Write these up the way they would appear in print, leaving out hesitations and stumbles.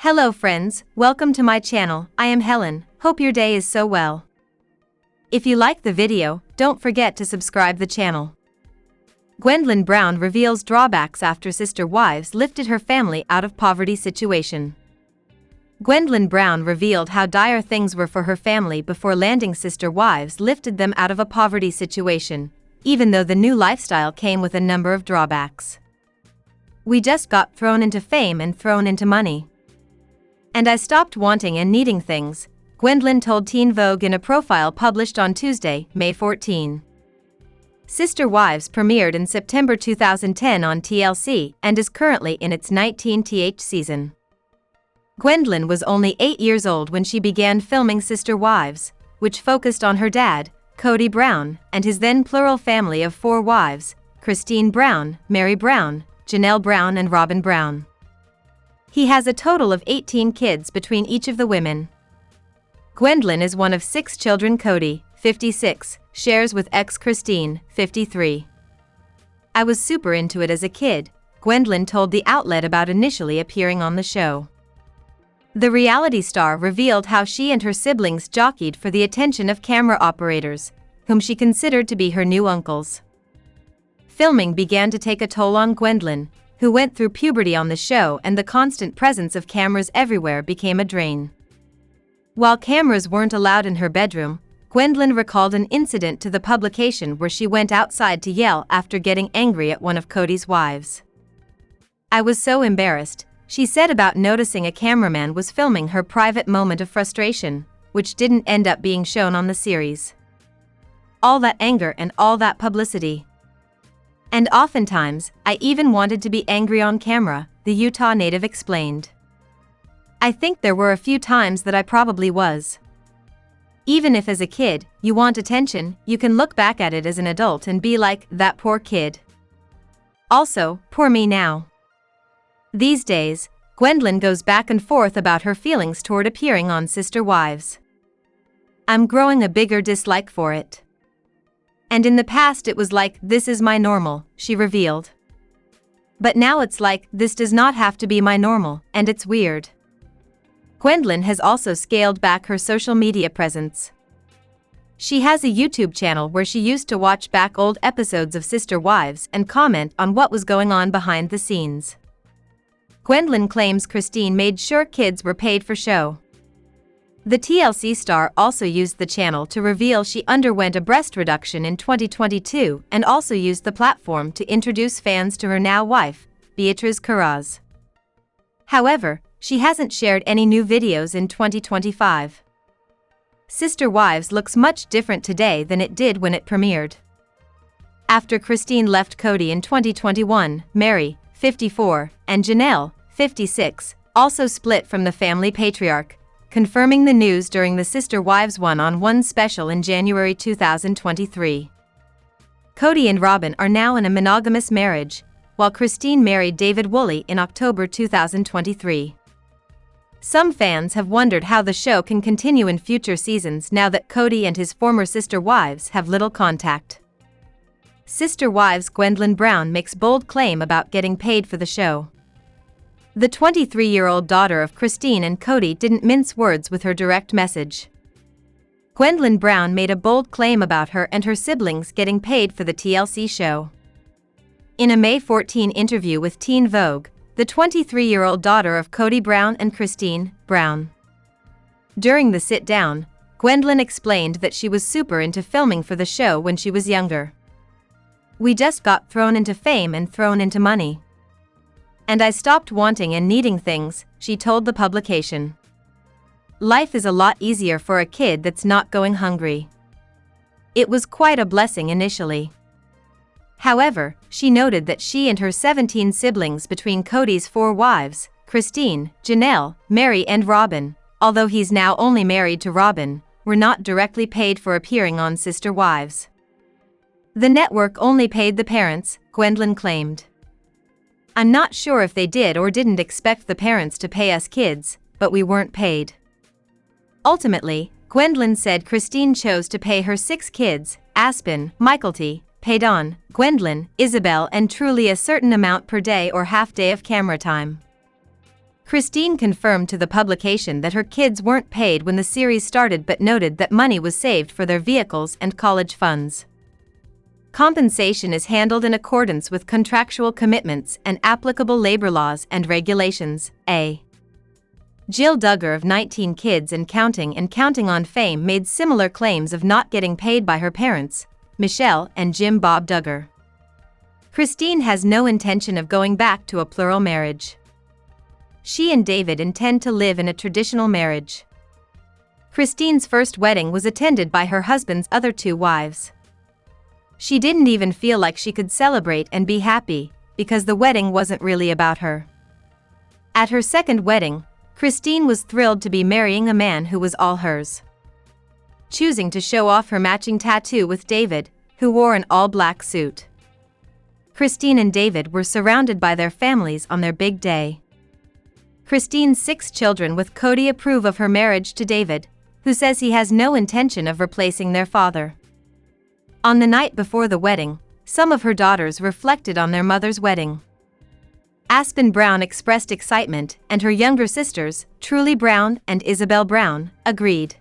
Hello friends, welcome to my channel. I am Helen, hope your day is so well. If you like the video, don't forget to subscribe the channel. Gwendlyn Brown reveals drawbacks after sister wives lifted her family out of poverty situation. Gwendlyn Brown revealed how dire things were for her family before landing sister wives lifted them out of a poverty situation, even though the new lifestyle came with a number of drawbacks. We just got thrown into fame and thrown into money. And I stopped wanting and needing things, Gwendlyn told Teen Vogue in a profile published on Tuesday, May 14. Sister Wives premiered in September 2010 on TLC and is currently in its 19th season. Gwendlyn was only 8 years old when she began filming Sister Wives, which focused on her dad, Kody Brown, and his then plural family of 4 wives, Christine Brown, Mary Brown, Janelle Brown and Robin Brown. He has a total of 18 kids between each of the women. Gwendlyn is one of 6 children. Kody, 56, shares with ex-Christine, 53. I was super into it as a kid, Gwendlyn told the outlet about initially appearing on the show. The reality star revealed how she and her siblings jockeyed for the attention of camera operators, whom she considered to be her new uncles. Filming began to take a toll on Gwendlyn, who went through puberty on the show, and the constant presence of cameras everywhere became a drain. While cameras weren't allowed in her bedroom, Gwendlyn recalled an incident to the publication where she went outside to yell after getting angry at one of Kody's wives. "I was so embarrassed," she said about noticing a cameraman was filming her private moment of frustration, which didn't end up being shown on the series. "All that anger and all that publicity. And oftentimes, I even wanted to be angry on camera," the Utah native explained. "I think there were a few times that I probably was. Even if as a kid, you want attention, you can look back at it as an adult and be like, that poor kid. Also, poor me now." These days, Gwendlyn goes back and forth about her feelings toward appearing on Sister Wives. "I'm growing a bigger dislike for it. And in the past it was like, this is my normal," she revealed. "But now it's like, this does not have to be my normal, and it's weird." Gwendlyn has also scaled back her social media presence. She has a YouTube channel where she used to watch back old episodes of Sister Wives and comment on what was going on behind the scenes. Gwendlyn claims Christine made sure kids were paid for show. The TLC star also used the channel to reveal she underwent a breast reduction in 2022 and also used the platform to introduce fans to her now wife, Beatriz Carraz. However, she hasn't shared any new videos in 2025. Sister Wives looks much different today than it did when it premiered. After Christine left Kody in 2021, Mary, 54, and Janelle, 56, also split from the family patriarch, confirming the news during the Sister Wives 1-on-1 special in January 2023. Kody and Robin are now in a monogamous marriage, while Christine married David Woolley in October 2023. Some fans have wondered how the show can continue in future seasons now that Kody and his former sister wives have little contact. Sister Wives Gwendlyn Brown makes bold claim about getting paid for the show. The 23-year-old daughter of Christine and Kody didn't mince words with her direct message. Gwendlyn Brown made a bold claim about her and her siblings getting paid for the TLC show. In a May 14 interview with Teen Vogue, the 23-year-old daughter of Kody Brown and Christine Brown. During the sit-down, Gwendlyn explained that she was super into filming for the show when she was younger. "We just got thrown into fame and thrown into money. And I stopped wanting and needing things," she told the publication. "Life is a lot easier for a kid that's not going hungry. It was quite a blessing initially." However, she noted that she and her 17 siblings between Kody's 4 wives, Christine, Janelle, Mary and Robin, although he's now only married to Robin, were not directly paid for appearing on Sister Wives. "The network only paid the parents," Gwendlyn claimed. "I'm not sure if they did or didn't expect the parents to pay us kids, but we weren't paid." Ultimately, Gwendlyn said Christine chose to pay her 6 kids, Aspen, Mykelti, Paydon, Gwendlyn, Isabel and Truly a certain amount per day or half day of camera time. Christine confirmed to the publication that her kids weren't paid when the series started but noted that money was saved for their vehicles and college funds. Compensation is handled in accordance with contractual commitments and applicable labor laws and regulations. Jill Duggar of 19 Kids and Counting on Fame made similar claims of not getting paid by her parents, Michelle and Jim Bob Duggar. Christine has no intention of going back to a plural marriage. She and David intend to live in a traditional marriage. Christine's first wedding was attended by her husband's other 2 wives. She didn't even feel like she could celebrate and be happy, because the wedding wasn't really about her. At her second wedding, Christine was thrilled to be marrying a man who was all hers. Choosing to show off her matching tattoo with David, who wore an all-black suit. Christine and David were surrounded by their families on their big day. Christine's 6 children with Cody approve of her marriage to David, who says he has no intention of replacing their father. On the night before the wedding, some of her daughters reflected on their mother's wedding. Aspen Brown expressed excitement, and her younger sisters, Truly Brown and Isabel Brown, agreed.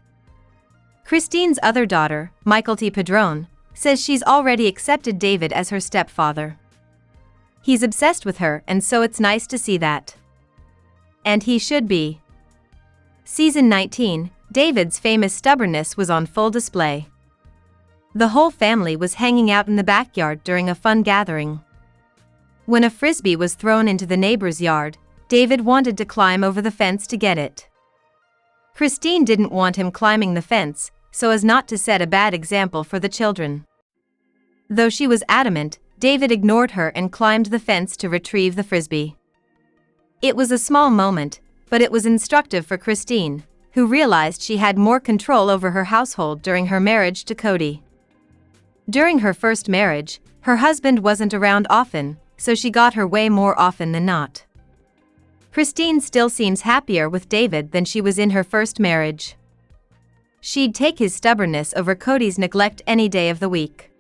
Christine's other daughter, Michael T. Padron, says she's already accepted David as her stepfather. He's obsessed with her, and so it's nice to see that. And he should be. Season 19, David's famous stubbornness was on full display. The whole family was hanging out in the backyard during a fun gathering. When a frisbee was thrown into the neighbor's yard, David wanted to climb over the fence to get it. Christine didn't want him climbing the fence, so as not to set a bad example for the children. Though she was adamant, David ignored her and climbed the fence to retrieve the frisbee. It was a small moment, but it was instructive for Christine, who realized she had more control over her household during her marriage to Cody. During her first marriage, her husband wasn't around often, so she got her way more often than not. Christine still seems happier with David than she was in her first marriage. She'd take his stubbornness over Cody's neglect any day of the week.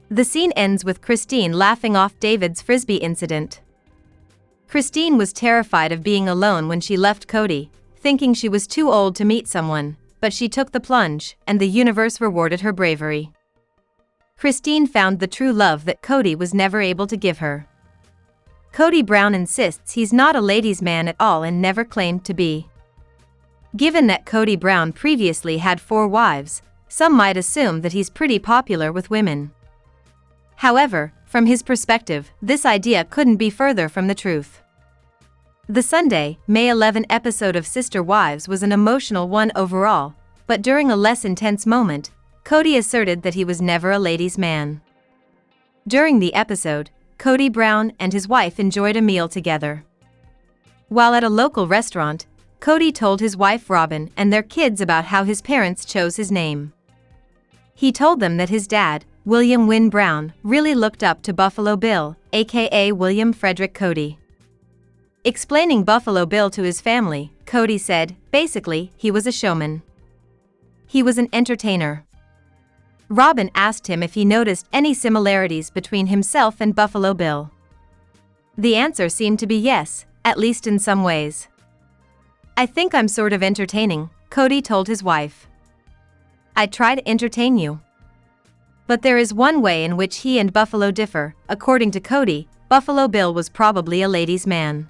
The scene ends with Christine laughing off David's frisbee incident. Christine was terrified of being alone when she left Cody, thinking she was too old to meet someone, but she took the plunge, and the universe rewarded her bravery. Christine found the true love that Cody was never able to give her. Cody Brown insists he's not a ladies' man at all and never claimed to be. Given that Cody Brown previously had 4 wives, some might assume that he's pretty popular with women. However, from his perspective, this idea couldn't be further from the truth. The Sunday, May 11 episode of Sister Wives was an emotional one overall, but during a less intense moment, Cody asserted that he was never a ladies' man. During the episode, Cody Brown and his wife enjoyed a meal together. While at a local restaurant, Cody told his wife Robin and their kids about how his parents chose his name. He told them that his dad, William Wynn Brown, really looked up to Buffalo Bill, aka William Frederick Cody. Explaining Buffalo Bill to his family, Cody said, basically, he was a showman. He was an entertainer. Robin asked him if he noticed any similarities between himself and Buffalo Bill. The answer seemed to be yes, at least in some ways. I think I'm sort of entertaining, Cody told his wife. I try to entertain you. But there is one way in which he and Buffalo differ. According to Cody, Buffalo Bill was probably a ladies' man.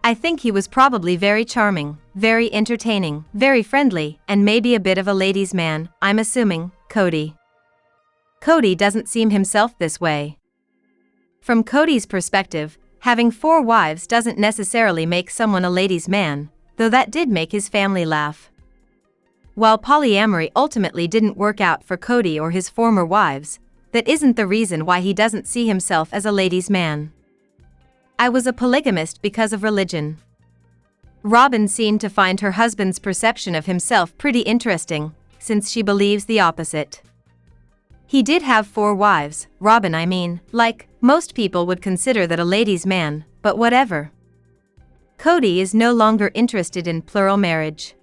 I think he was probably very charming, very entertaining, very friendly, and maybe a bit of a ladies' man, I'm assuming, Cody. Cody doesn't seem himself this way. From Cody's perspective, having 4 wives doesn't necessarily make someone a ladies' man, though that did make his family laugh. While polyamory ultimately didn't work out for Cody or his former wives, that isn't the reason why he doesn't see himself as a ladies' man. I was a polygamist because of religion. Robin seemed to find her husband's perception of himself pretty interesting, since she believes the opposite. He did have 4 wives, Robin I mean, like, most people would consider that a ladies' man, but whatever. Cody is no longer interested in plural marriage.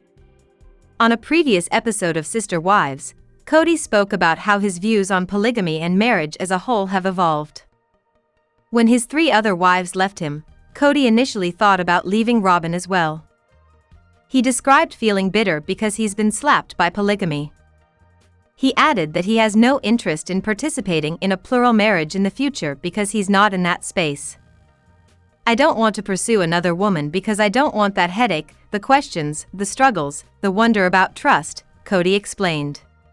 On a previous episode of Sister Wives, Cody spoke about how his views on polygamy and marriage as a whole have evolved. When his 3 other wives left him, Cody initially thought about leaving Robin as well. He described feeling bitter because he's been slapped by polygamy. He added that he has no interest in participating in a plural marriage in the future because he's not in that space. I don't want to pursue another woman because I don't want that headache, the questions, the struggles, the wonder about trust, Cody explained.